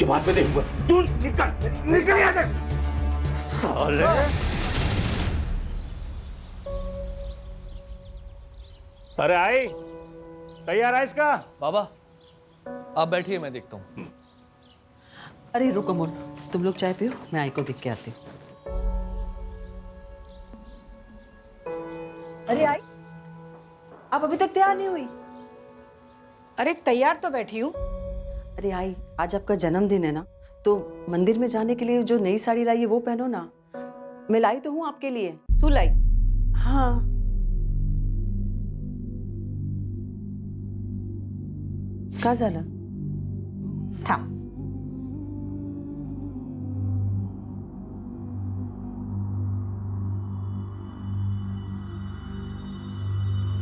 बाद में देखूंगा। तू निकल निकल यहाँ से साले। अरे आई तैयार है इसका? बाबा आप बैठिए, मैं देखता हूँ। अरे रुको मोल, तुम लोग चाय पियो, मैं आई को देख के आती हूँ। अरे आई, आप अभी तक तैयार नहीं हुई? अरे तैयार तो बैठी हूँ। अरे आई, आज आपका जन्मदिन है ना, तो मंदिर में जाने के लिए जो नई साड़ी लाई है वो पहनो ना। मैं लाई तो हूँ आपके लिए। तू लाई? हाँ। का झालं? थांब।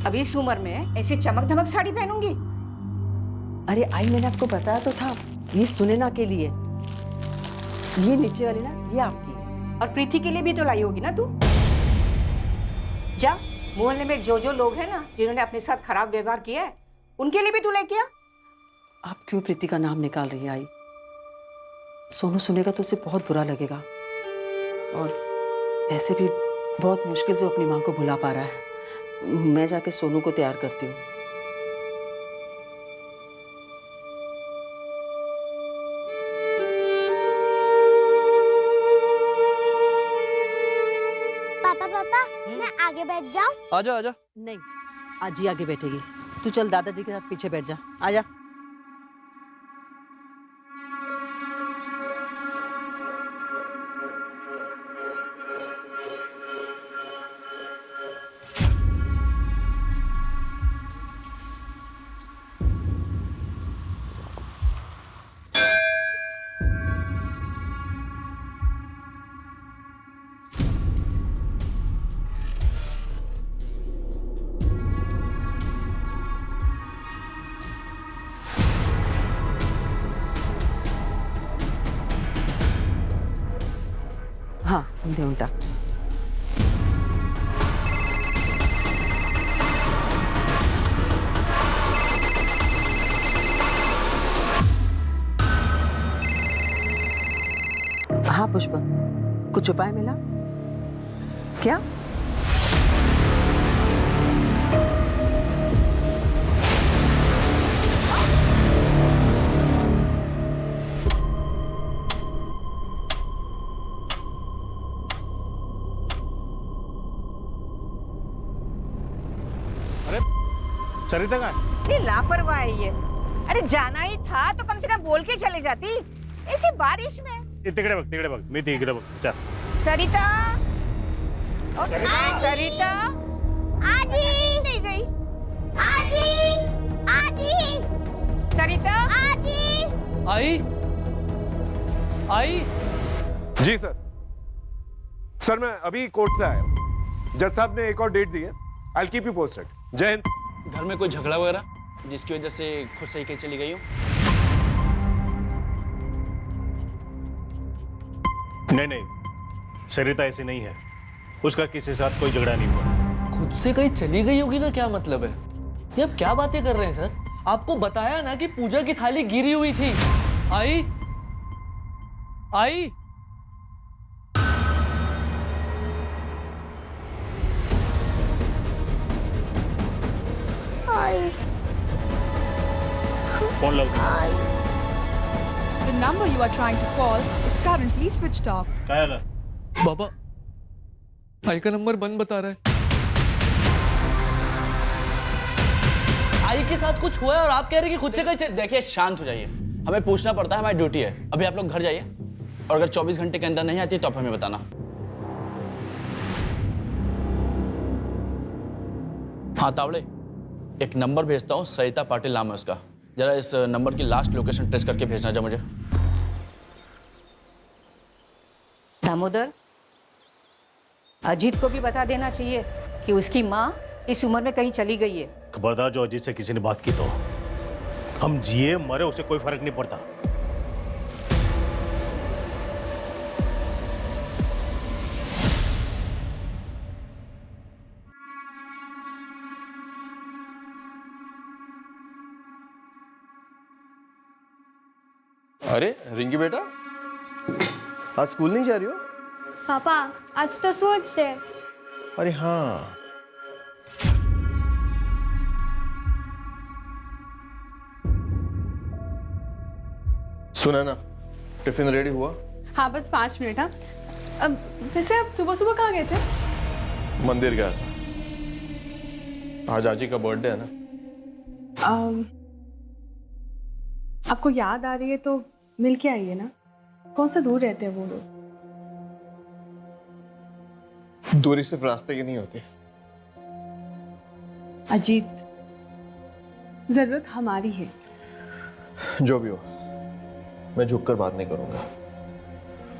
अभी इस उम्र में ऐसी चमक धमक साड़ी पहनूंगी? अरे आई, मैंने आपको बताया तो था, ये सुनैना के लिए, ये नीचे वाली ना ये आपकी है। और प्रीति के लिए भी तो लाई होगी ना तू? जा, मोहल्ले में जो जो लोग हैं ना जिन्होंने अपने साथ खराब व्यवहार किया है, उनके लिए भी तू लेके आ। आप क्यों प्रीति का नाम निकाल रही है आई? सोनू सुनेगा तो उसे बहुत बुरा लगेगा, और ऐसे भी बहुत मुश्किल से अपनी माँ को भुला पा रहा है। मैं जाके सोनू को तैयार करती हूँ। पापा पापा मैं आगे बैठ जाऊं? आजा आजा। नहीं, आज ही आगे बैठेगी। तू चल दादाजी के साथ पीछे बैठ जा, आजा। हाँ देऊन टाक। हाँ पुष्पा, कुछ उपाय मिला क्या? सरिता का ये लापरवाह है ये। अरे जाना ही था तो कम से कम बोल के चले जाती, ऐसी बारिश में। तिकडे बघ मी तिकडे बघ। चल सरिता, सरिता आजी नहीं गई। आजी आजी सरिता आजी। आई आई। जी सर। सर मैं अभी कोर्ट से आया हूँ। जज साहब ने एक और डेट दी है। I will keep you posted. जय हिंद। घर में कोई झगड़ा वगैरह जिसकी वजह से खुद सही कहीं चली गई हो? नहीं, सरिता ऐसी नहीं है। उसका किसी के साथ कोई झगड़ा नहीं हुआ। खुद से कहीं चली गई होगी का क्या मतलब है? ये आप क्या बातें कर रहे हैं सर? आपको बताया ना कि पूजा की थाली गिरी हुई थी। आई आई। फोन लगा। The number you are trying to call is currently switched off. काय आलं? बाबा आई का नंबर बंद बता रहा है। आई के साथ कुछ हुआ है और आप कह रहे हैं कि खुद से कहीं देखिए शांत हो जाइए, हमें पूछना पड़ता है, हमारी ड्यूटी है। अभी आप लोग घर जाइए और अगर 24 घंटे के अंदर नहीं आती तो आप हमें बताना। हाँ तावड़े, एक नंबर भेजता हूँ, सरिता पाटिल नाम है उसका। जरा इस नंबर की लास्ट लोकेशन ट्रेस करके भेजना जा मुझे। दामोदर, अजीत को भी बता देना चाहिए कि उसकी माँ इस उम्र में कहीं चली गई है। खबरदार जो अजीत से किसी ने बात की तो हम जिए मरे उसे कोई फर्क नहीं पड़ता। अरे रिंकी बेटा, आज स्कूल नहीं जा रही हो? पापा आज तो सोच से अरे हाँ, सुना ना, टिफिन रेडी हुआ? हाँ बस 5 मिनट। हाँ अब वैसे आप सुबह सुबह कहाँ गए थे? मंदिर गया था, आज आजी का बर्थडे है ना। आपको याद आ रही है तो मिल के आइए ना। कौन सा दूर रहते हैं वो लोग? दूरी सिर्फ रास्ते की नहीं होती। अजीत, जरूरत हमारी है। जो भी हो, मैं झुककर बात नहीं करूंगा।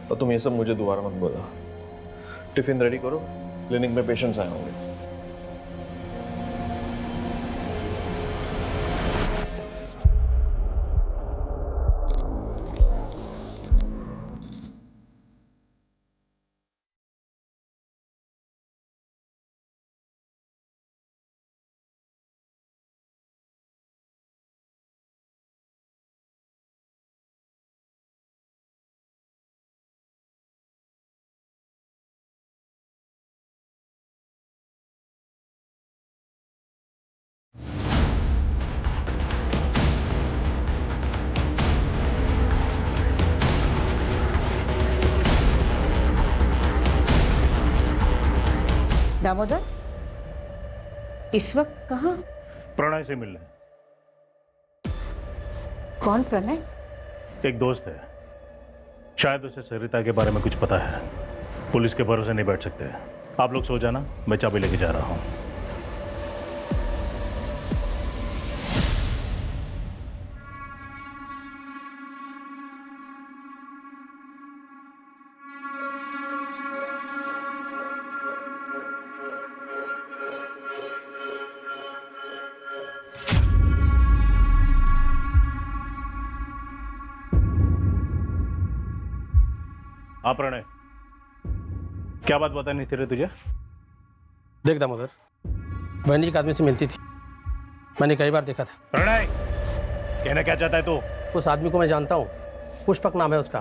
और तुम ये सब मुझे दोबारा मत बोला। टिफिन रेडी करो, क्लिनिक में पेशेंट्स आए होंगे। दामोदर, इस वक्त कहाँ? प्रणय से मिलने। कौन प्रणय? एक दोस्त है, शायद उसे सरिता के बारे में कुछ पता है। पुलिस के भरोसे नहीं बैठ सकते। आप लोग सो जाना, मैं चाबी लेके जा रहा हूँ। हाँ प्रणय, क्या बात बतानी थी रे तुझे? देख दामोदर, बहन जी एक आदमी से मिलती थी, मैंने कई बार देखा था। प्रणय, कहना क्या चाहता है तू? उस आदमी को मैं जानता हूँ, पुष्पक नाम है उसका।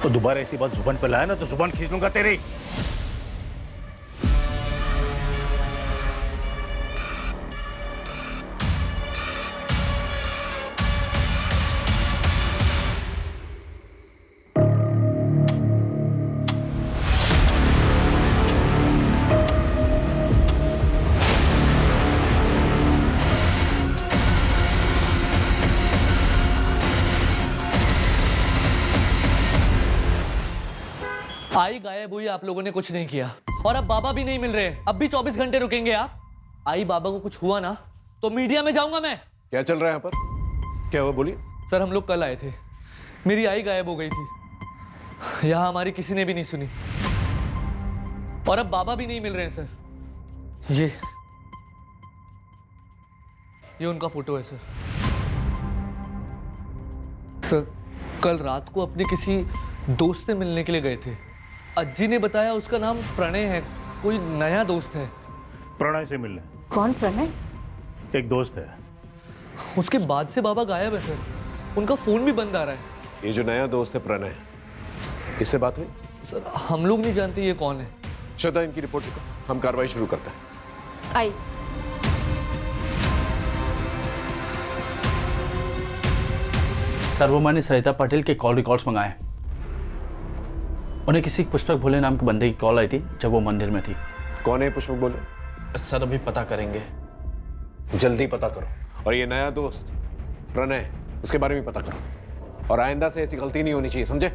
तो दोबारा ऐसी बात जुबान पे लाया ना तो जुबान खींच लूंगा तेरी। आई गायब हुई, आप लोगों ने कुछ नहीं किया। और अब बाबा भी नहीं मिल रहे। अब भी 24 घंटे रुकेंगे आप? आई बाबा को कुछ हुआ ना तो मीडिया में जाऊंगा मैं। क्या चल रहा है यहाँ पर? क्या हुआ, बोलिए। सर हम लोग कल आए थे, मेरी आई गायब हो गई थी। यहाँ हमारी किसी ने भी नहीं सुनी। और अब बाबा भी नहीं मिल रहे हैं सर। ये उनका फोटो है सर। सर कल रात को अपने किसी दोस्त से मिलने के लिए गए थे। अज्जी ने बताया उसका नाम प्रणय है, कोई नया दोस्त है। प्रणय से मिलने? कौन प्रणय? एक दोस्त है। उसके बाद से बाबा गायब है सर, उनका फोन भी बंद आ रहा है। ये जो नया दोस्त है प्रणय, इससे बात हुई? सर हम लोग नहीं जानते ये कौन है। श्रद्धा, इनकी रिपोर्ट लिखो, हम कार्रवाई शुरू करते हैं। आई। सर वो मैंने सरिता पाटिल के कॉल रिकॉर्ड्स मंगाए। उन्हें किसी पुष्पक भोले नाम के बंदे की कॉल आई थी जब वो मंदिर में थी। कौन है पुष्पक भोले? सर अभी पता करेंगे। जल्दी पता करो। और ये नया दोस्त प्रणय, उसके बारे में पता करो। और आइंदा से ऐसी गलती नहीं होनी चाहिए, समझे?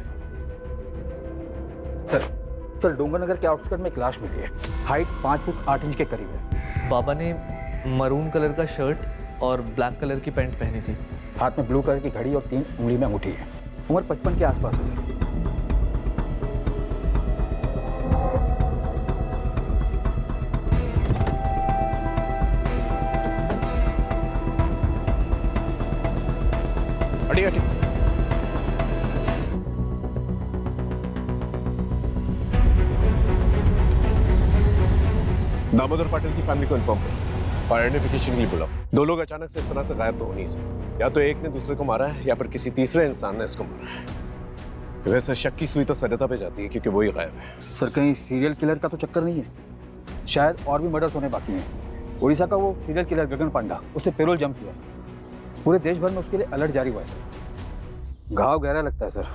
सर डोंगरनगर के आउटस्कर्ट में एक लाश मिली है, हाइट 5 फुट 8 इंच के करीब है। बाबा ने मरून कलर का शर्ट और ब्लैक कलर की पैंट पहनी थी। हाथ में ब्लू कलर की घड़ी और 3 उंगली में अंगूठी है। उम्र 55 के आसपास है सर। हटिए हटिए। दामोदर पाटिल की फैमिली को इन्फॉर्म करो। और आइडेंटिफिकेशन के लिए बुलाओ। दो लोग अचानक से इस तरह से गायब तो हो नहीं सकते। या तो एक ने दूसरे को मारा है या फिर किसी तीसरे इंसान ने इसको मारा है। वैसे शक की सुई तो सरिता पे जाती है क्योंकि वही गायब है। सर कहीं सीरियल किलर का तो चक्कर नहीं है? शायद और भी मर्डर्स होने बाकी हैं। उड़ीसा का वो सीरियल किलर गगन पांडा, उसने पेरोल जम किया। पूरे देश भर में उसके लिए अलर्ट जारी हुआ है सर। घाव गहरा लगता है सर,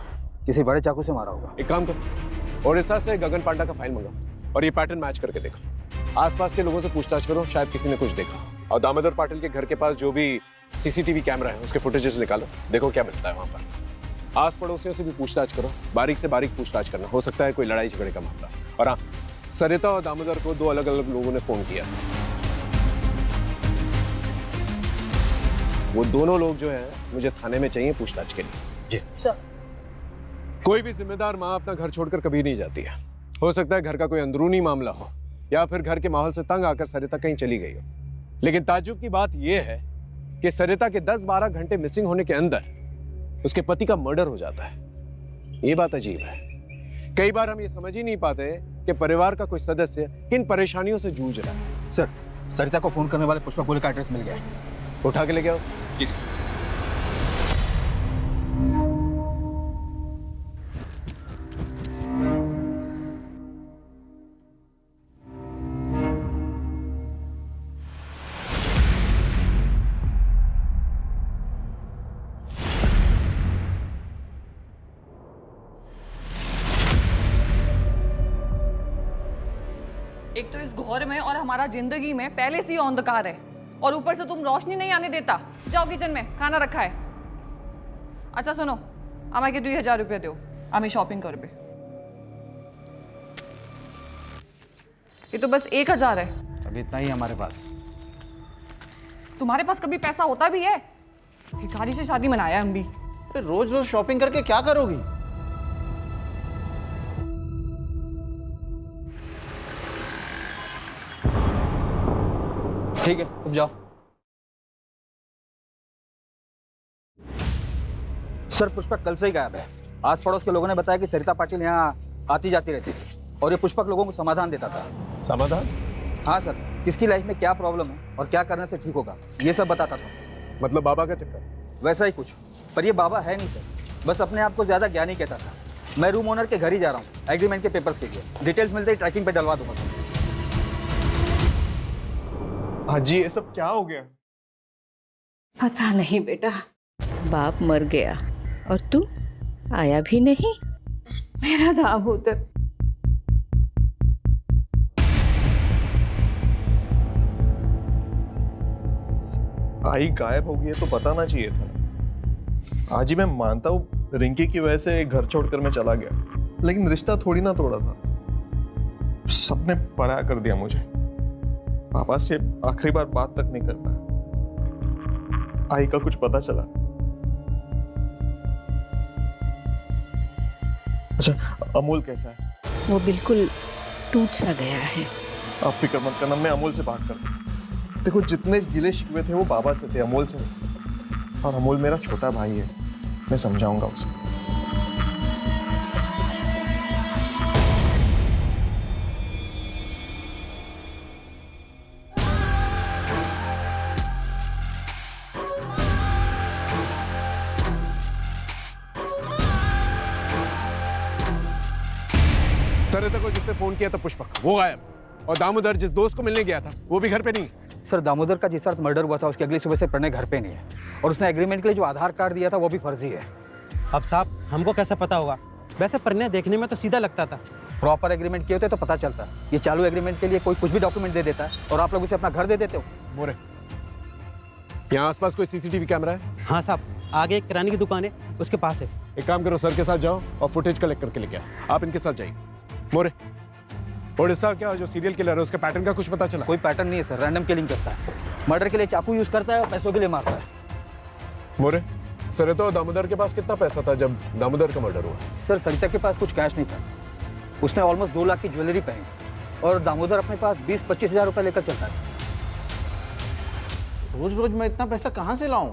किसी बड़े चाकू से मारा होगा। एक काम करो, उड़ीसा से गगन पांडा का फाइल मंगाओ और ये पैटर्न मैच करके देखो। आसपास के लोगों से पूछताछ करो, शायद किसी ने कुछ देखा। और दामोदर पाटिल के घर के पास जो भी सीसीटीवी कैमरा है उसके फुटेजेस निकालो, देखो क्या मिलता है वहां पर। आस पड़ोसियों से भी पूछताछ करो, बारीक से बारीक पूछताछ करना, हो सकता है कोई लड़ाई झगड़े का मामला। और हाँ, सरिता और दामोदर को 2 अलग अलग लोगों ने फोन किया। वो दोनों लोग जो है मुझे थाने में चाहिए पूछताछ के लिए। जी सर। कोई भी जिम्मेदार माँ अपना घर छोड़कर कभी नहीं जाती है। हो सकता है घर का कोई अंदरूनी मामला हो या फिर घर के माहौल से तंग आकर सरिता कहीं चली गई हो। लेकिन ताज्जुब की बात यह है कि सरिता के 10-12 घंटे मिसिंग होने के अंदर उसके पति का मर्डर हो जाता है। ये बात अजीब है। कई बार हम ये समझ ही नहीं पाते कि परिवार का कोई सदस्य किन परेशानियों से जूझ रहा है। सर, सरिता को फोन करने वाले पुष्पा गोले का एड्रेस मिल गया है। उठा के ले गया उसे? जी। एक तो इस घोर में और हमारा जिंदगी में पहले से ही अंधकार है और ऊपर से तुम रोशनी नहीं आने देता। जाओ किचन में, खाना रखा है। अच्छा सुनो, আমাকে 2000 रुपया दो, আমি शॉपिंग करबे। ये तो बस 1000 है। अभी इतना ही हमारे पास। तुम्हारे पास कभी पैसा होता भी है? भिखारी से शादी मनाया हम भी। रोज रोज शॉपिंग करके क्या करोगी? ठीक है, तुम जाओ। सर, पुष्पक कल से ही गायब है। आस पड़ोस के लोगों ने बताया कि सरिता पाटिल यहाँ आती जाती रहती थी और ये पुष्पक लोगों को समाधान देता था। समाधान? हाँ सर, किसकी लाइफ में क्या प्रॉब्लम है और क्या करने से ठीक होगा ये सब बताता था। मतलब बाबा का चक्कर? वैसा ही कुछ, पर ये बाबा है नहीं सर, बस अपने आप को ज्यादा ज्ञानी कहता था। मैं रूम ओनर के घर ही जा रहा हूँ एग्रीमेंट के पेपर्स के लिए। डिटेल्स मिलते ही ट्रैकिंग पे डलवा दूंगा सर। हाजी, ये सब क्या हो गया? पता नहीं बेटा, बाप मर गया और तू आया भी नहीं। मेरा दामोदर। आई गायब हो गई है तो बताना चाहिए था। आज ही मैं मानता हूँ रिंकी की वजह से घर छोड़कर मैं चला गया, लेकिन रिश्ता थोड़ी ना तोड़ा था। सबने पराया कर दिया मुझे। पापा से आखिरी बार बात तक नहीं कर पाया। आई का कुछ पता चला? अच्छा, अमूल कैसा है? वो बिल्कुल टूट सा गया है। आप फिक्र मत करना, मैं अमूल से बात करता हूँ। देखो, जितने गिले शिकवे थे वो बाबा से थे, अमूल से नहीं। और अमूल मेरा छोटा भाई है, मैं समझाऊंगा उसे। सरिता को जिसने फोन किया था पुष्पक, वो गायब। और दामोदर जिस दोस्त को मिलने गया था वो भी घर पे नहीं। सर, दामोदर का जिस रात मर्डर हुआ था उसकी अगली सुबह से प्रणय घर पे नहीं है और उसने एग्रीमेंट के लिए जो आधार कार्ड दिया था वो भी फर्जी है। अब साहब हमको कैसे पता होगा? वैसे प्रणय देखने में तो सीधा लगता था। प्रॉपर एग्रीमेंट किए होते तो पता चलता। ये चालू एग्रीमेंट के लिए कोई कुछ भी डॉक्यूमेंट दे देता है और आप लोग उसे अपना घर दे देते हो। मोरे, यहाँ आसपास कोई सीसीटीवी कैमरा है? हाँ साहब, आगे एक किराने की दुकान है, उसके पास है। एक काम करो, सर के साथ जाओ और फुटेज कलेक्ट करके लेके आओ। आप इनके साथ जाइए। मोरे, उड़ीसा क्या जो सीरियल किलर है उसके पैटर्न का कुछ पता चला? कोई पैटर्न नहीं है सर, रैंडम किलिंग करता है। मर्डर के लिए चाकू यूज करता है और पैसों के लिए मारता है। मोरे, सरिता और दामोदर के पास कितना पैसा था जब दामोदर का मर्डर हुआ? सर, सरिता के पास कुछ कैश नहीं था। उसने ऑलमोस्ट 2 लाख की ज्वेलरी पहनी और दामोदर अपने पास 20-25 हजार रुपए लेकर चलता है। रोज रोज मैं इतना पैसा कहाँ से लाऊं?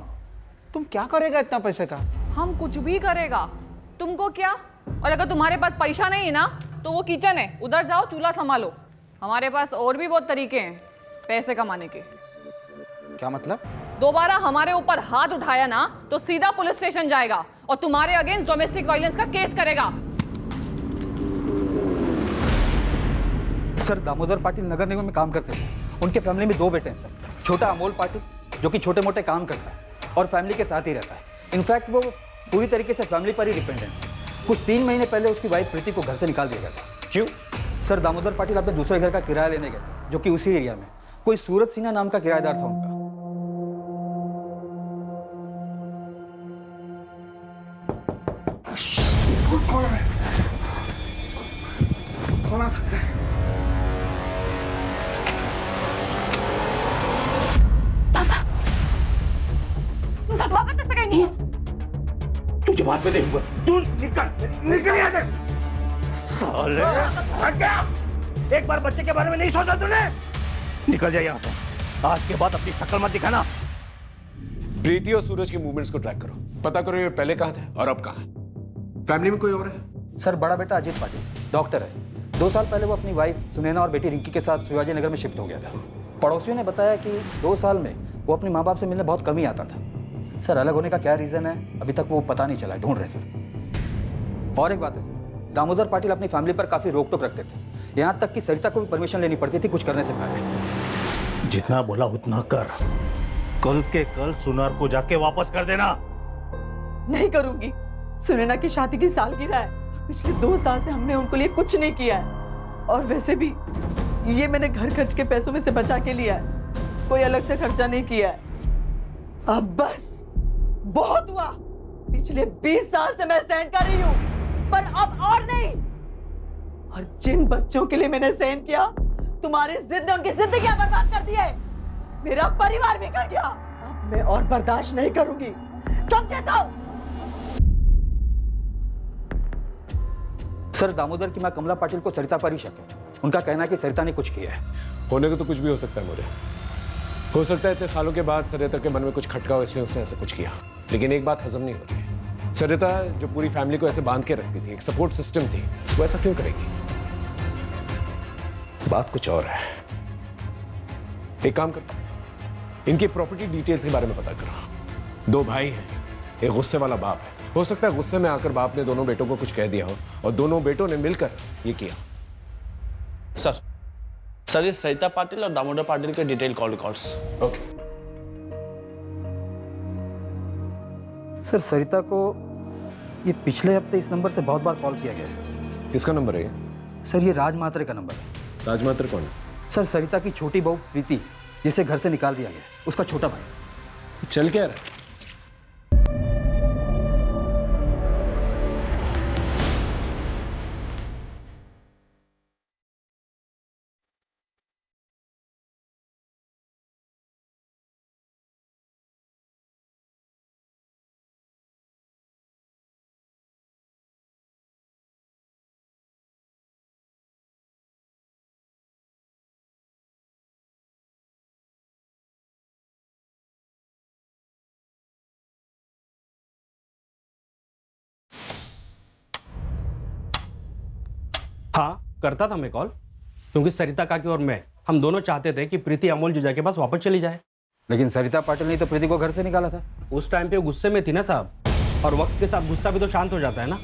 तुम क्या करेगा इतना पैसे का? हम कुछ भी करेगा, तुमको क्या? और अगर तुम्हारे पास पैसा नहीं है ना तो वो किचन है, उधर जाओ, चूल्हा संभालो। हमारे पास और भी बहुत तरीके हैं पैसे कमाने के। क्या मतलब? दोबारा हमारे ऊपर हाथ उठाया ना तो सीधा पुलिस स्टेशन जाएगा और तुम्हारे अगेंस्ट डोमेस्टिक वायलेंस का केस करेगा। सर दामोदर पाटिल नगर निगम में काम करते थे। उनके फैमिली में 2 बेटे हैं सर। छोटा अमोल पाटिल जो कि छोटे मोटे काम करता है और फैमिली के साथ ही रहता है। इनफैक्ट वो पूरी तरीके से फैमिली पर ही डिपेंडेंट है। कुछ 3 महीने पहले उसकी वाइफ प्रीति को घर से निकाल दिया गया था। क्यों? सर दामोदर पाटिल अपने दूसरे घर का किराया लेने गए जो कि उसी एरिया में कोई सूरज सिन्हा नाम का किराएदार था उनका। कौन आ सकता है? पापा तो सगाई नहीं है। तुझे बाद में देखूंगा। तू निकल यहाँ से। साले क्या? एक बार बच्चे के बारे में नहीं सोचा तूने? निकल जा यहाँ से। आज के बाद अपनी शक्ल मत दिखाना। प्रीति और सूरज के मूवमेंट्स को ट्रैक करो, पता करो ये पहले कहाँ थे और अब कहाँ है। फैमिली में कोई और है? सर बड़ा बेटा अजीत पाटिल डॉक्टर है। 2 साल पहले वो अपनी वाइफ सुनैना और बेटी रिंकी के साथ शिवाजी नगर में शिफ्ट हो गया था। पड़ोसियों ने बताया कि 2 साल में वो अपने माँ बाप से मिलने बहुत कम ही आता था। सर अलग होने का क्या रीज़न है अभी तक वो पता नहीं चला, ढूंढ रहे सर। और एक बात है सर, दामोदर पाटिल अपनी फैमिली पर काफ़ी रोक टोक रखते थे। यहाँ तक कि सरिता को भी परमिशन लेनी पड़ती थी कुछ करने से पहले। जितना बोला उतना कर। कल के कल सुनार को जाके वापस कर देना। नहीं करूंगी। सुनैना की शादी की सालगिरह है। पिछले 2 साल से हमने उनको लिए कुछ नहीं किया है और वैसे भी ये मैंने घर खर्च के पैसों में से बचा के लिया है, कोई अलग से खर्चा नहीं किया है। अब बस बहुत हुआ। पिछले 20 साल से मैं सहन कर रही हूं पर अब और नहीं। और जिन बच्चों के लिए मैंने सहन किया तुम्हारी जिद ने उनकी जिंदगियां बर्बाद कर दी है, मेरा परिवार भी कर गया। अब मैं और बर्दाश्त नहीं करूंगी, समझे तो? सर दामोदर की मां कमला पाटिल को सरिता पर ही शक है। उनका कहना है कि सरिता ने कुछ किया है। होने को तो कुछ भी हो सकता है मोरे। हो सकता है इतने सालों के बाद सरिता के मन में कुछ खटका हो इसलिए उसने ऐसा कुछ किया। लेकिन एक बात हजम नहीं होती, सरिता जो पूरी फैमिली को ऐसे बांध के रखती थी, एक सपोर्ट सिस्टम थी, वो ऐसा क्यों करेगी? बात कुछ और है। एक काम करो, इनकी प्रॉपर्टी डिटेल्स के बारे में पता करो। 2 भाई हैं, एक गुस्से वाला बाप है। हो सकता है गुस्से में आकर बाप ने दोनों बेटों को कुछ कह दिया हो और दोनों बेटों ने मिलकर ये किया। सर ये सरिता पाटिल और दामोदर पाटिल के detail call records. Okay. Sir Sarita को ये पिछले हफ्ते इस नंबर से बहुत बार कॉल किया गया है। किसका नंबर है ये? सर ये राज मात्रे का नंबर है। राज मात्रे कौन है? सर सरिता की छोटी बहू प्रीति जिसे घर से निकाल दिया गया, उसका छोटा भाई। चल क्या रहा है? हाँ करता था मैं कॉल, क्योंकि सरिता काकी और मैं हम दोनों चाहते थे कि प्रीति अमोल जीजा के पास वापस चली जाए। लेकिन सरिता पाटिल ने तो प्रीति को घर से निकाला था। उस टाइम पे वो गुस्से में थी ना साहब, और वक्त के साथ गुस्सा भी तो शांत हो जाता है ना,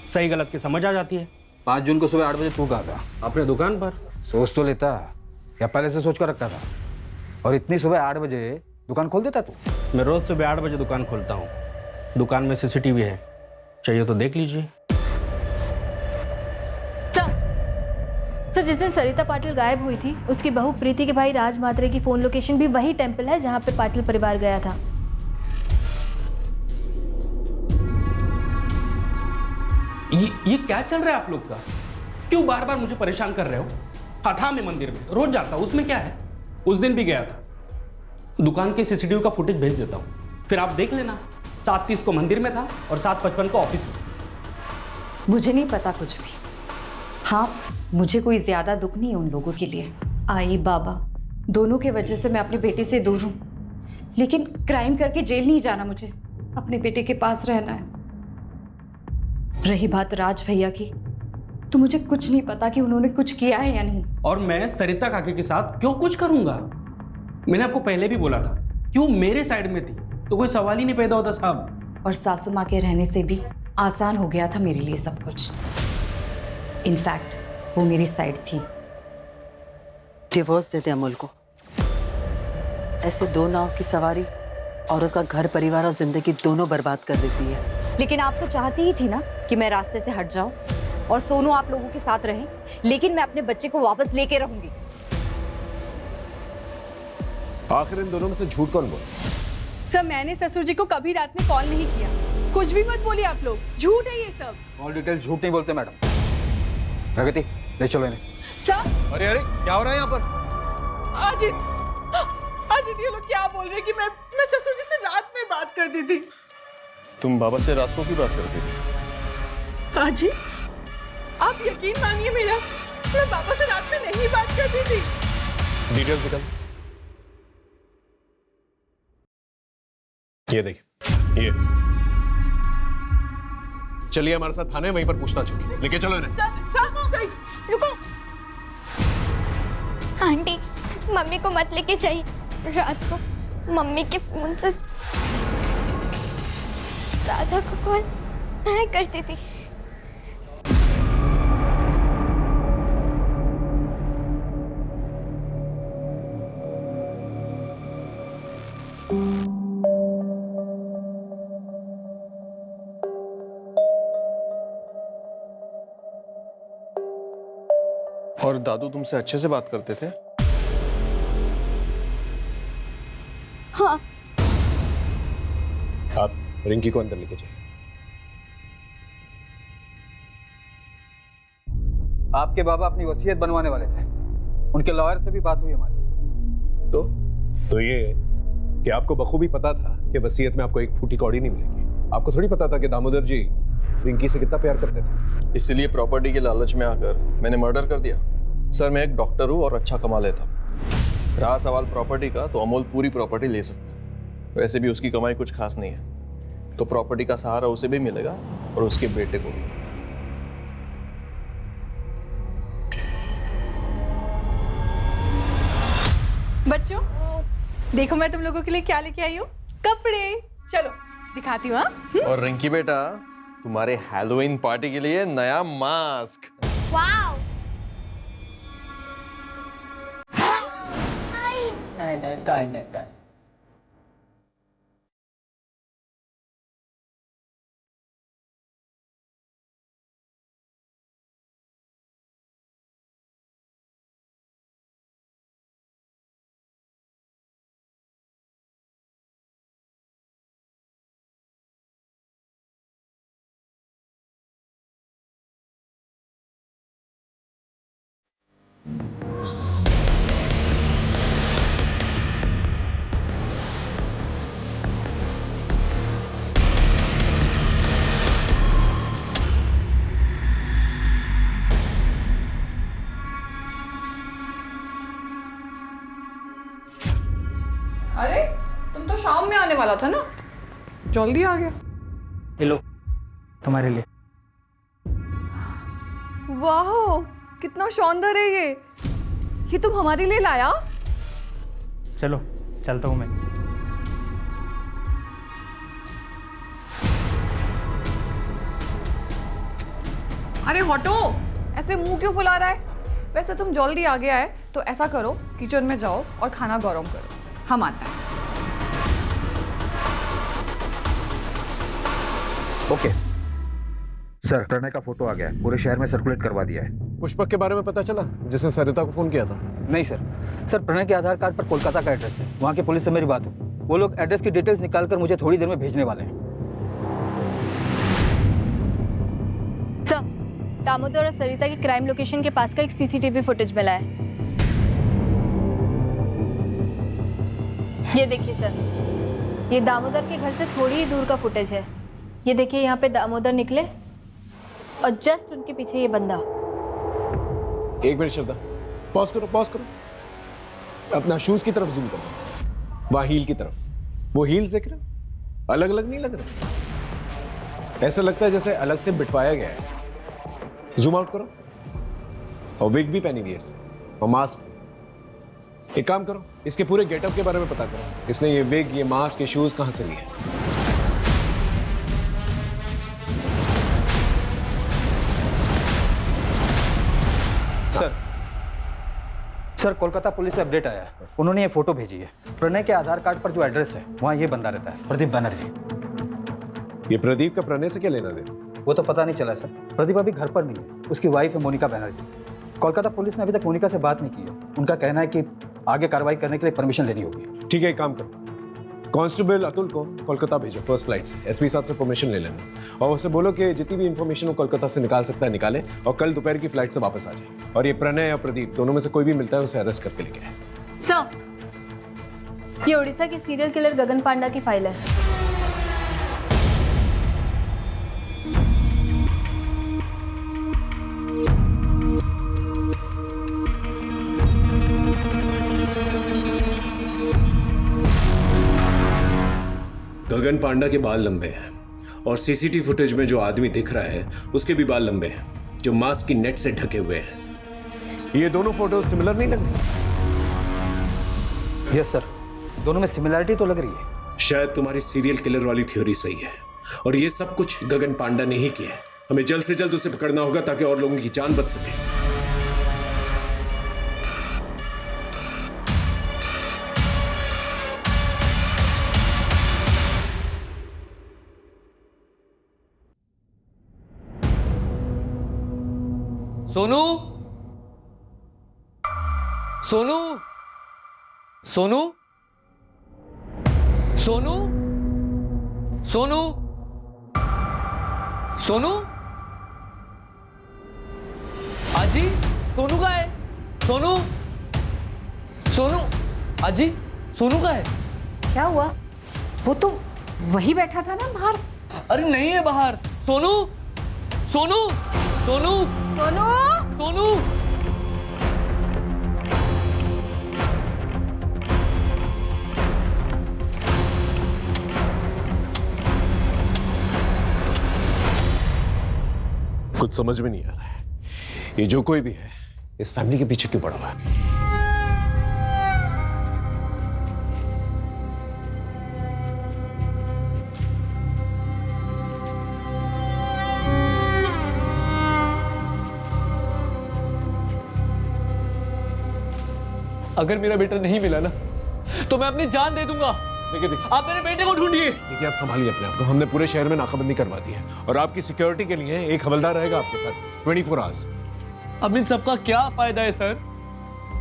सही गलत की समझ आ जाती है। 5 जून को सुबह 8 बजे तू कहा था? अपने दुकान पर। सोच तो लेता या पहले से सोच कर रखा था? और इतनी सुबह 8 बजे दुकान खोल देता तू? मैं रोज सुबह 8 बजे दुकान खोलता हूँ। दुकान में CCTV है, चाहिए तो देख लीजिए। सर जिस दिन सरिता पाटिल गायब हुई थी उसकी बहू प्रीति के भाई राज मात्रे की फोन लोकेशन भी वही टेंपल है जहां पे पाटिल परिवार गया था। ये क्या चल रहा है आप लोग का? क्यों बार बार मुझे परेशान कर रहे हो? हाँ था मैं मंदिर में रोज जाता हूँ, उसमें क्या है? उस दिन भी गया था। दुकान के CCTV का फुटेज भेज देता हूँ, फिर आप देख लेना। 7:30 को मंदिर में था और 7:55 को ऑफिस में। मुझे नहीं पता कुछ भी। हाँ मुझे कोई ज्यादा दुख नहीं है उन लोगों के लिए। आई बाबा दोनों के वजह से मैं अपने बेटे से दूर हूँ, लेकिन क्राइम करके जेल नहीं जाना, मुझे अपने बेटे के पास रहना है। रही बात राज भैया की, तो मुझे कुछ नहीं पता कि उन्होंने कुछ किया है या नहीं। और मैं सरिता काकी के साथ क्यों कुछ करूंगा? मैंने आपको पहले भी बोला था क्यों मेरे साइड में थी तो कोई सवाल ही नहीं पैदा होता साहब। और सासू माँ के रहने से भी आसान हो गया था मेरे लिए सब कुछ। इनफैक्ट वो मेरी साइड थी। डिवोर्स दे दे अमूल को। ऐसे दो नाव की सवारी औरत का घर परिवार और जिंदगी दोनों बर्बाद कर देती है। लेकिन आप तो चाहती ही थी ना कि मैं रास्ते से हट जाऊं और सोनू आप लोगों के साथ रहे, लेकिन मैं अपने बच्चे को वापस लेके रहूंगी। आखिर इन दोनों में से झूठ कौन बोला? सर मैंने ससुर जी को कभी रात में कॉल नहीं किया। कुछ भी मत बोलिए आप लोग, झूठ है ये सब। ऑल डिटेल्स झूठ नहीं बोलते मैडम। प्रगति ले चलो इन्हें। सर अरे अरे क्या हो रहा है यहाँ पर? अजित ये लोग क्या बोल रहे हैं कि मैं ससुर जी से रात में बात कर दी थी। तुम बाबा से रात को क्यों बात करती थी? अजित आप यकीन मानिए मेरा, मैं पापा से रात में नहीं बात करती थी। डिटेल्स निकल। ये देख, ये चलिए हमारे साथ थाने, वहीं पर पूछताछ होगी। लेके चलो इन्हें। सर रुको। आंटी मम्मी को मत लेके जाइए। रात को मम्मी के फोन से राधा को कॉल मैं करती थी। और दादू तुमसे अच्छे से बात करते थे? हाँ। आप रिंकी को अंदर लेके जाइए। आपके बाबा अपनी वसीयत बनवाने वाले थे, उनके लॉयर से भी बात हुई हमारी। तो ये कि आपको बखूबी पता था कि वसीयत में आपको एक फूटी कौड़ी नहीं मिलेगी। आपको थोड़ी पता था कि दामोदर जी रिंकी से कितना प्यार करते थे। इसीलिए प्रॉपर्टी के लालच में आकर मैंने मर्डर कर दिया। सर मैं एक डॉक्टर हूँ और अच्छा कमा लेता हूँ। रहा सवाल प्रॉपर्टी का, तो अमोल पूरी प्रॉपर्टी ले सकता है। वैसे भी उसकी कमाई कुछ खास नहीं है, तो प्रॉपर्टी का सहारा उसे भी मिलेगा और उसके बेटे को भी। बच्चों देखो मैं तुम लोगों के लिए क्या लेके आई हूँ, कपड़े। चलो दिखाती हूँ। और रिंकी बेटा तुम्हारे हैलोवीन पार्टी के लिए नया मास्क। वाओ। नहीं। अरे तुम तो शाम में आने वाला था ना, जल्दी आ गया। ये लो तुम्हारे लिए। वाह कितना शानदार है ये तुम हमारे लिए लाया। चलो चलता हूँ मैं। अरे हटो, ऐसे मुंह क्यों फुला रहा है? वैसे तुम जल्दी आ गया है तो ऐसा करो, किचन में जाओ और खाना गरम करो, हम आते हैं। ओके सर, प्रणय का फोटो आ गया है, पूरे शहर में सर्कुलेट करवा दिया है। पुष्पक के बारे में पता चला जिसने सरिता को फोन किया था? नहीं सर, प्रणय के आधार कार्ड पर कोलकाता का एड्रेस है। वहाँ की पुलिस से मेरी बात हुई, वो लोग एड्रेस की डिटेल्स निकालकर मुझे थोड़ी देर में भेजने वाले हैं। सर, दामोदर और सरिता की क्राइम लोकेशन के पास का एक सीसीटीवी फुटेज मिला है। ये देखिए सर, ये दामोदर के घर से थोड़ी ही दूर का फुटेज है। ये देखिए यहाँ पे दामोदर निकले और जस्ट उनके पीछे ये बंदा। एक मिनट श्रद्धा, पॉज करो। अपना शूज की तरफ जूम करो, वहां हील की तरफ। वो हील्स देख रहे हो? अलग अलग नहीं लग रहे, ऐसा लगता है जैसे अलग से बिटवाया गया है। जूम आउट करो, और विग भी पहनी हुई है इससे, और मास्क। एक काम करो, इसके पूरे गेटअप के बारे में पता करो। इसने ये विग, ये मास्क, ये शूज कहां से लिए? सर कोलकाता पुलिस से अपडेट आया है। उन्होंने ये फोटो भेजी है। प्रणय के आधार कार्ड पर जो एड्रेस है वहाँ ये बंदा रहता है, प्रदीप बनर्जी। ये प्रदीप का प्रणय से क्या लेना देना? वो तो पता नहीं चला सर। प्रदीप अभी घर पर नहीं है, उसकी वाइफ है मोनिका बनर्जी। कोलकाता पुलिस ने अभी तक मोनिका से बात नहीं की है। उनका कहना है कि आगे कार्रवाई करने के लिए परमिशन लेनी होगी। ठीक है, एक काम करो, कांस्टेबल अतुल को कोलकाता भेजो फर्स्ट फ्लाइट से। एसपी साहब से परमिशन ले लेना और उसे बोलो कि जितनी भी इंफॉर्मेशन वो कोलकाता से निकाल सकता है निकाले और कल दोपहर की फ्लाइट से वापस आ जाए। और ये प्रणय या प्रदीप दोनों में से कोई भी मिलता है उसे अरेस्ट करके लेके आए। सर, ये उड़ीसा के सीरियल किलर गगन पांडा की फाइल है। गगन पांडा के बाल लंबे हैं और सीसीटीवी फुटेज में जो आदमी दिख रहा है उसके भी बाल लंबे हैं, जो मास्क की नेट से ढके हुए हैं। ये दोनों फोटो सिमिलर नहीं लग रही? यस सर, दोनों में सिमिलरिटी तो लग रही है। शायद तुम्हारी सीरियल किलर वाली थ्योरी सही है और ये सब कुछ गगन पांडा ने ही किया है। हमें जल्द से जल्द उसे पकड़ना होगा ताकि और लोगों की जान बच सके। सोनू, सोनू, सोनू, सोनू, सोनू, सोनू, आजी, सोनू का है? सोनू, सोनू, आजी, सोनू का है? क्या हुआ? वो तो वही बैठा था ना बाहर। अरे नहीं है बाहर। सोनू, सोनू, सोनू, सोनू, सोनू, कुछ समझ में नहीं आ रहा है, ये जो कोई भी है इस फैमिली के पीछे क्यों पड़ा हुआ है? अगर मेरा बेटा नहीं मिला ना तो मैं अपनी जान दे दूंगा। देखिए आप मेरे बेटे को ढूंढिए। देखिए, आप संभालिए अपने आप को। हमने पूरे शहर में नाकाबंदी करवा दी है और आपकी सिक्योरिटी के लिए एक हवलदार रहेगा आपके साथ 24 आवर्स। अब इन सबका क्या फायदा है सर?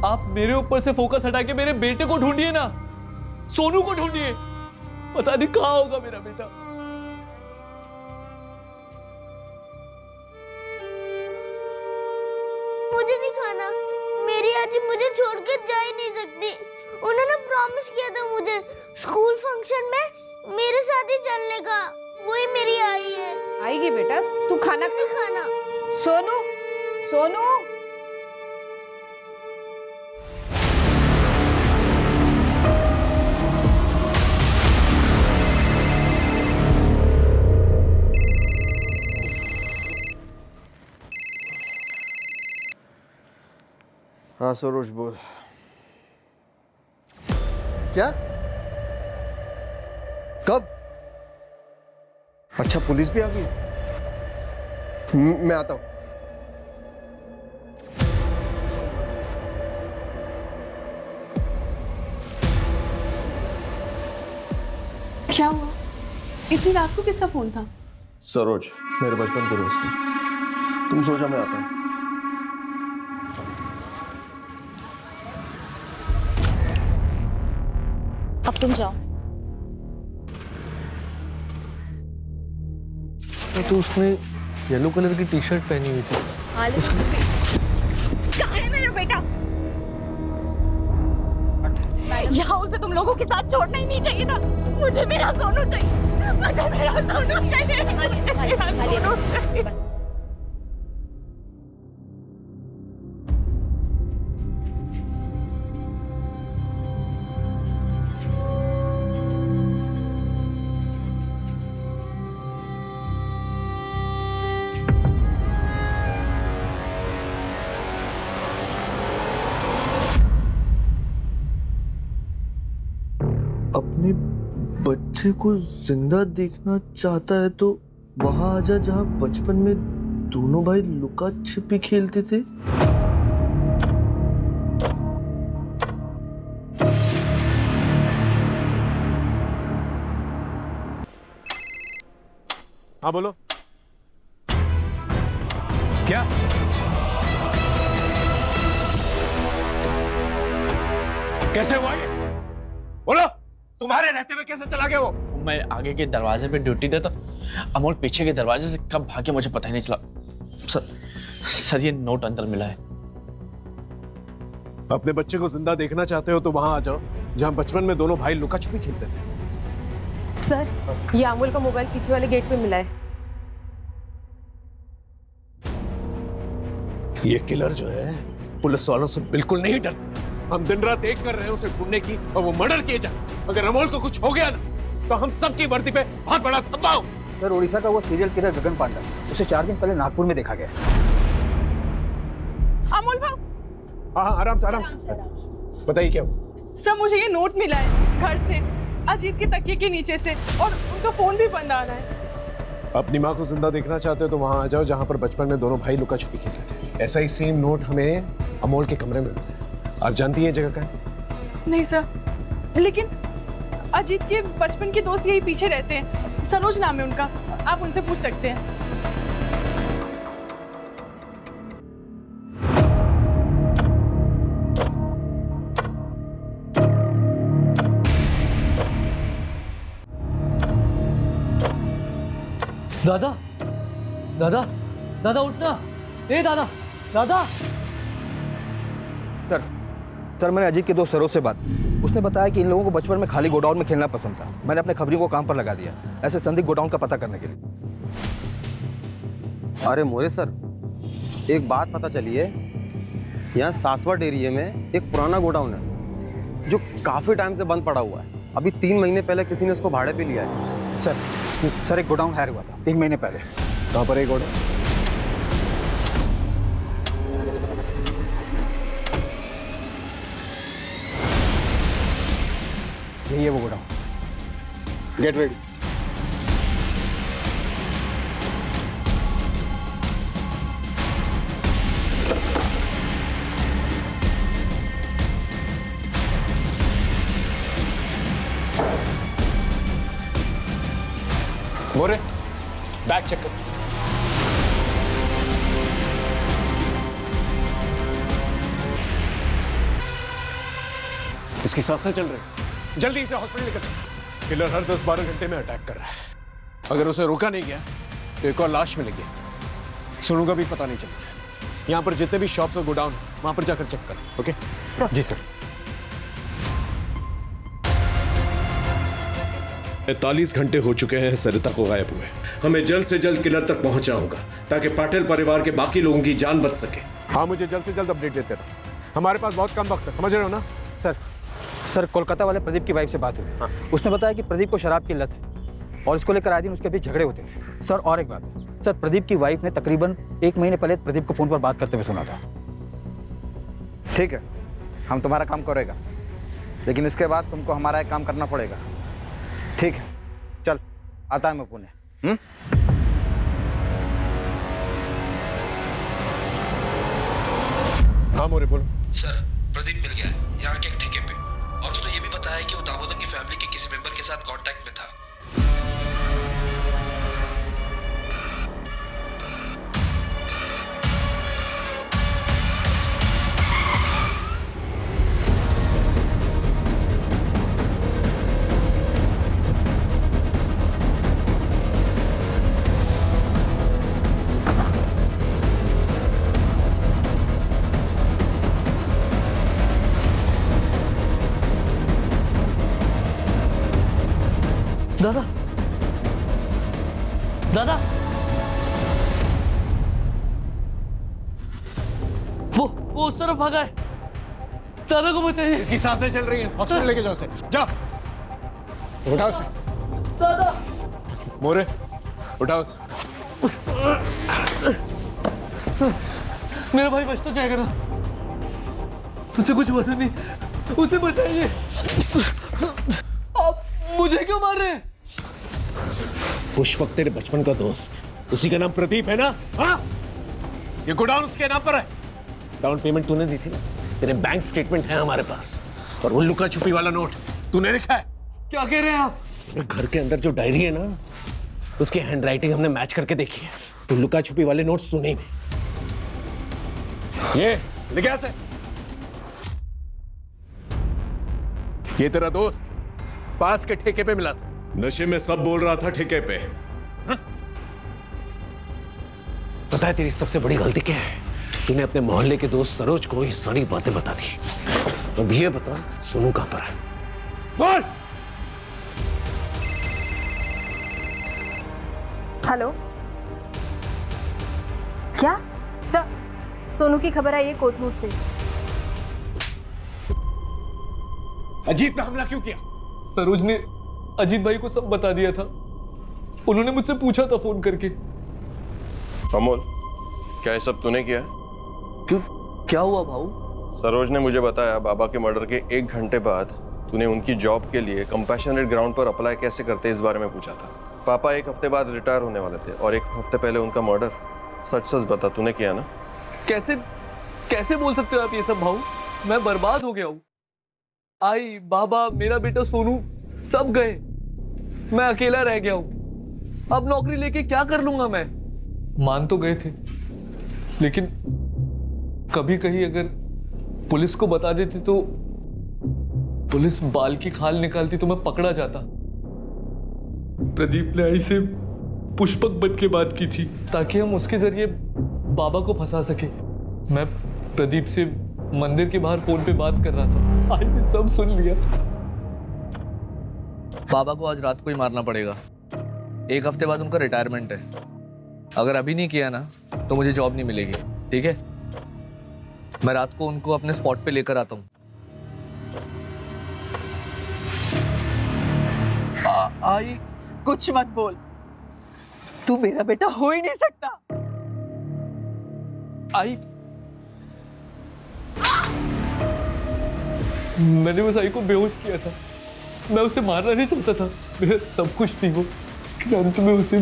आप मेरे ऊपर से फोकस हटा के मेरे बेटे को ढूंढिए ना, सोनू को ढूंढिए। पता नहीं कहां होगा मेरा बेटा। मुझे नहीं खाना। मेरी आजी मुझे छोड़कर जा ही नहीं सकती। उन्होंने प्रॉमिस किया था मुझे स्कूल फंक्शन में मेरे साथ ही चलने का। वही मेरी आई है। आएगी बेटा, तू खाना नहीं खाना। सोनू, सोनू, हाँ सरोज बोल। क्या? कब? अच्छा, पुलिस भी आ गई? मैं आता हूं। क्या हुआ? इतनी रात को किसका फोन था? सरोज, मेरे बचपन के दोस्त हैं। तुम सोचा, मैं आता हूं। अब तुम जाओ। तो उसने येलो कलर की टी शर्ट पहनी हुई थी। कहाँ है मेरा बेटा? यहाँ उसे तुम लोगों के साथ छोड़ना ही नहीं चाहिए था। मुझे मेरा सोनू चाहिए। मुझे मेरा सोनू चाहिए। मुझे मेरा सोनू चाहिए। अपने बच्चे को जिंदा देखना चाहता है तो वहां आजा जहां बचपन में दोनों भाई लुका छिपी खेलते थे। हाँ बोलो। क्या? कैसे हुआ ये? बोलो, तुम्हारे रहते हुए कैसे चला गया वो? मैं आगे के दरवाजे पे ड्यूटी देता, अमोल पीछे के दरवाजे से कब भागे मुझे पता ही नहीं चला। सर ये नोट अंदर मिला है। अपने बच्चे को जिंदा देखना चाहते हो तो वहां आ जाओ जहां बचपन में दोनों भाई लुका छुपी खेलते थे। सर ये अमोल का मोबाइल पीछे वाले गेट पे मिला है। ये किलर जो है पुलिस वालों से बिल्कुल नहीं डरता। हम दिन रात एक कर रहे हैं उसे ढूंढने की और वो मर्डर किए जाए। अगर अमोल को कुछ हो गया ना तो हम सबकी वर्दी पे बहुत बड़ा धब्बा हो। सर उड़ीसा का वो सीरियल किलर गगन पांडा, उसे 4 दिन पहले नागपुर में देखा गया। अमोल भाव। हाँ आराम से बताइए क्या हुआ? सर मुझे ये नोट मिला है घर से, अजीत के तकिए के नीचे से, और उनका फोन भी बंद आ रहा है। अपनी माँ को जिंदा देखना चाहते हो तो वहां आ जाओ जहां पर बचपन में दोनों भाई लुका छुपी खेलते थे। ऐसा ही सेम नोट हमें अमोल के कमरे में मिला है। आप जानती हैं जगह का है? नहीं सर, लेकिन अजीत के बचपन के दोस्त यही पीछे रहते हैं, सरोज नाम है उनका, आप उनसे पूछ सकते हैं। दादा दादा दादा उठना। ए दादा दादा। सर मैंने अजीत के दोस्त सरोज से बात, उसने बताया कि इन लोगों को बचपन में खाली गोडाउन में खेलना पसंद था। मैंने अपने खबरियों को काम पर लगा दिया ऐसे संदिग्ध गोडाउन का पता करने के लिए। अरे मोरे सर, एक बात पता चली है, यहाँ सासवट एरिया में एक पुराना गोडाउन है जो काफ़ी टाइम से बंद पड़ा हुआ है। अभी 3 महीने पहले किसी ने उसको भाड़े पे लिया है। सर एक गोडाउन हायर हुआ था 3 महीने पहले। कहाँ पर एक गोडाउन? यही है वो godown. Get ready. More bag check कर। इसकी सांसें चल रही, जल्दी इसे हॉस्पिटल लेकर चलो। किलर हर 10-12 घंटे में अटैक कर रहा है। अगर उसे रोका नहीं गया तो एक और लाश मिलेगी। सोनू का भी पता नहीं चलेगा। यहाँ पर जितने भी शॉप्स और गोडाउन वहां पर जाकर चेक करो। Okay sir. जी सर। 45 घंटे हो चुके हैं सरिता को गायब हुए। हमें जल्द से जल्द किलर तक पहुंचना होगा ताकि पाटिल परिवार के बाकी लोगों की जान बच सके। हाँ मुझे जल्द से जल्द अपडेट देते रहो। हमारे पास बहुत कम वक्त है, समझ रहे हो ना? सर कोलकाता वाले प्रदीप की वाइफ से बात हुई। उसने बताया कि प्रदीप को शराब की लत है और इसको लेकर आए दिन उसके बीच झगड़े होते थे। सर और एक बात, सर प्रदीप की वाइफ ने तकरीबन 1 महीने पहले प्रदीप को फोन पर बात करते हुए सुना था। ठीक है, हम तुम्हारा काम करेगा, लेकिन इसके बाद तुमको हमारा एक काम करना पड़ेगा। ठीक है, चल आता है मैं पुणे। हाँ मोरे बोलो। सर प्रदीप मिल गया है यहाँ के एक ठेके पे, और उसने ये भी बताया कि वो दामोदर की फैमिली के किसी मेंबर के साथ कांटेक्ट में था। दादा दादा वो उस तरफ भागा है। दादा को बचाइए। इसकी सांसें चल रही हैं, हॉस्पिटल लेके जाओ उसे। जाओ उठाओ उसे। दादा मोरे उठाओ उसे। मेरा भाई बच तो जाएगा ना? उसे कुछ पता नहीं, उसे बचाइए। मुझे क्यों मार रहे हैं? पुष्पक तेरे बचपन का दोस्त, उसी का नाम प्रदीप है ना? हाँ, ये गोडाउन उसके नाम पर है। डाउन पेमेंट तूने दी थी ना, तेरे बैंक स्टेटमेंट है हमारे पास, और वो लुका छुपी वाला नोट तूने लिखा है। क्या कह रहे हैं आप? घर के अंदर जो डायरी है ना, उसकी हैंडराइटिंग हमने मैच करके देखी है। तो लुका छुपी वाले नोट्स तूने ही दिए। ये लिख से ये तेरा दोस्त पास के ठेके पे मिला था। नशे में सब बोल रहा था ठेके पे। हाँ? पता है तेरी सबसे बड़ी गलती क्या है? तूने अपने मोहल्ले के दोस्त सरोज को ये सारी बातें बता दी। अब ये बता, सोनू कहां पर है? बोल। हेलो, क्या सर? सोनू की खबर आई है कोटनूर से। अजीत पे हमला क्यों किया? सरोज ने अजीत भाई को सब बता दिया था। उन्होंने मुझसे पूछा था फोन करके। अमोल, क्या ये सब तूने किया? क्यों, क्या हुआ भाऊ? सरोज ने मुझे बताया बाबा के मर्डर के 1 घंटे बाद तूने उनकी जॉब के लिए कंपैशनेट ग्राउंड पर अप्लाई कैसे करते इस बारे में पूछा था। पापा 1 हफ्ते बाद रिटायर होने वाले थे और 1 हफ्ते पहले उनका मर्डर। सच सच बता, तूने किया ना? कैसे कैसे बोल सकते हो आप ये सब भाऊ? मैं बर्बाद हो गया हूँ। आई, बाबा, मेरा बेटा सोनू सब गए। मैं अकेला रह गया हूँ। अब नौकरी लेके क्या कर लूंगा मैं? मान तो गए थे, लेकिन कभी कहीं अगर पुलिस को बता देती तो पुलिस बाल की खाल निकालती तो मैं पकड़ा जाता। प्रदीप ने आई से पुष्पक बन के बात की थी ताकि हम उसके जरिए बाबा को फंसा सके। मैं प्रदीप से मंदिर के बाहर फोन पे बात कर रहा था। आज ने सब सुन लिया। बाबा को आज रात को ही मारना पड़ेगा। 1 हफ्ते बाद उनका रिटायरमेंट है। अगर अभी नहीं किया ना तो मुझे जॉब नहीं मिलेगी, ठीक है? मैं रात को उनको अपने स्पॉट पे लेकर आता हूँ। आई, कुछ मत बोल। तू मेरा बेटा हो ही नहीं सकता। आई, मैंने उस आई को बेहोश किया था। मैं उसे मारना नहीं चाहता था। मेरा सब कुछ थी वो, अंत में उसे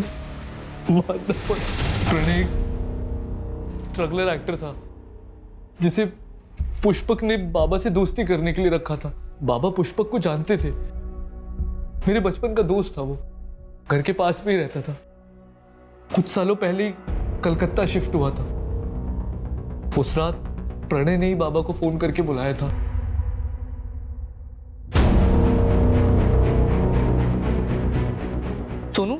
मारना पड़ा। प्रणय स्ट्रगलर एक्टर था जिसे पुष्पक ने बाबा से दोस्ती करने के लिए रखा था। बाबा पुष्पक को जानते थे। मेरे बचपन का दोस्त था वो। घर के पास में ही रहता था। कुछ सालों पहले ही कलकत्ता शिफ्ट हुआ था। उस रात प्रणय ने ही बाबा को फोन करके बुलाया था। सोनू,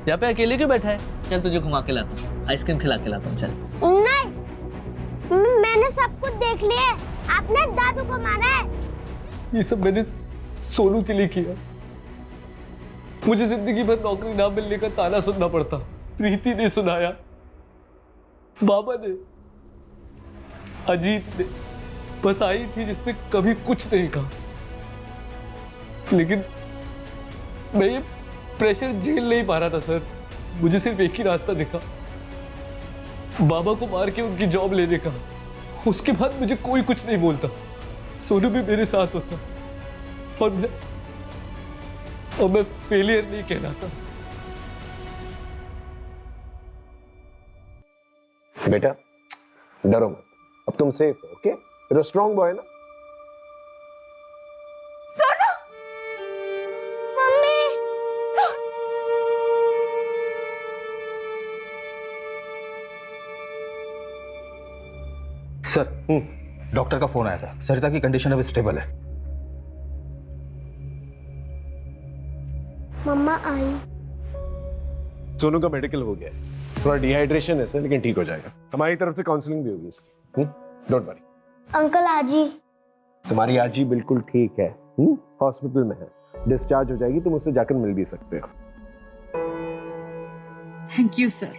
यहाँ पे अकेले क्यों बैठा है? चल तुझे घुमा के लाता हूँ, आइसक्रीम खिला के लाता हूँ। चल। नहीं, मैंने सब कुछ देख लिया है। आपने दादू को मारा है। ये सब मैंने सोनू के लिए किया। मुझे जिंदगी भर नौकरी ना मिलने का ताना सुनना पड़ता। प्रीति ने सुनाया, बाबा ने, अजीत ने। बस आई थी जिसने कभी कुछ नहीं कहा। लेकिन मैं ये प्रेशर झेल नहीं पा रहा था सर। मुझे सिर्फ एक ही रास्ता दिखा, बाबा को मार के उनकी जॉब लेने का। उसके बाद मुझे कोई कुछ नहीं बोलता। सोनू भी मेरे साथ होता और मैं फेलियर नहीं कहलाता। बेटा डरो मत, अब तुम सेफ हो। Okay, you're a strong boy ना? सोनू, मम्मी। सर, डॉक्टर का फोन आया था। सरिता की कंडीशन अब स्टेबल है। मम्मा आई। सोनू का मेडिकल हो गया है। थोड़ा डिहाइड्रेशन है सर, लेकिन ठीक हो जाएगा। हमारी तरफ से काउंसलिंग भी होगी इसकी। Don't worry. अंकल आजी। तुम्हारी आजी बिल्कुल ठीक है। हॉस्पिटल में है, डिस्चार्ज हो जाएगी। तुम उससे जाकर मिल भी सकते हो। Thank you sir.